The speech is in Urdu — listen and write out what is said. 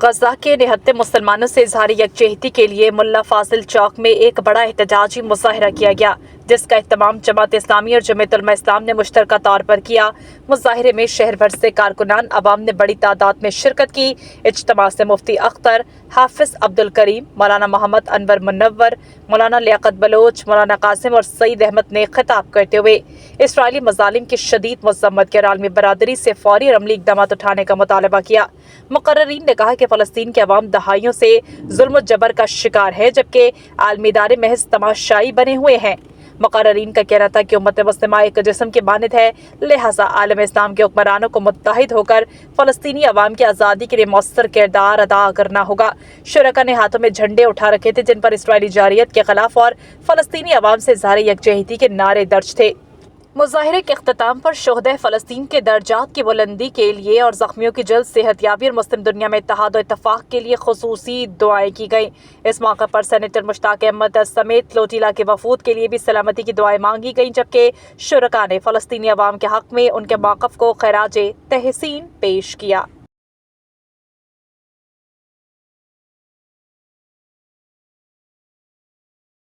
غزہ کے نہتے مسلمانوں سے اظہار یکجہتی کے لیے ملا فاضل چوک میں ایک بڑا احتجاجی مظاہرہ کیا گیا، جس کا اہتمام جماعت اسلامی اور جمعیت علماء اسلام نے مشترکہ طور پر کیا۔ مظاہرے میں شہر بھر سے کارکنان عوام نے بڑی تعداد میں شرکت کی۔ اجتماع سے مفتی اختر، حافظ عبدالکریم، مولانا محمد انور منور، مولانا لیاقت بلوچ، مولانا قاسم اور سعید احمد نے خطاب کرتے ہوئے اسرائیلی مظالم کی شدید مذمت کے عالمی برادری سے فوری اور عملی اقدامات اٹھانے کا مطالبہ کیا۔ مقررین نے کہا کہ فلسطین کے عوام دہائیوں سے ظلم و جبر کا شکار ہے، جبکہ عالمی ادارے محض تماشائی بنے ہوئے ہیں۔ مقررین کا کہنا تھا کہ امت مسلمہ ایک جسم کی مانند ہے، لہٰذا عالم اسلام کے حکمرانوں کو متحد ہو کر فلسطینی عوام کی آزادی کے لیے مؤثر کردار ادا کرنا ہوگا۔ شرکاء نے ہاتھوں میں جھنڈے اٹھا رکھے تھے جن پر اسرائیلی جارحیت کے خلاف اور فلسطینی عوام سے اظہار یکجہتی کے نعرے درج تھے۔ مظاہرے کے اختتام پر شہدائے فلسطین کے درجات کی بلندی کے لیے اور زخمیوں کی جلد صحت یابی اور مسلم دنیا میں اتحاد و اتفاق کے لیے خصوصی دعائیں کی گئیں۔ اس موقع پر سینیٹر مشتاق احمد سمیت لوٹیلا کے وفود کے لیے بھی سلامتی کی دعائیں مانگی گئیں، جبکہ شرکاء نے فلسطینی عوام کے حق میں ان کے موقف کو خراج تحسین پیش کیا۔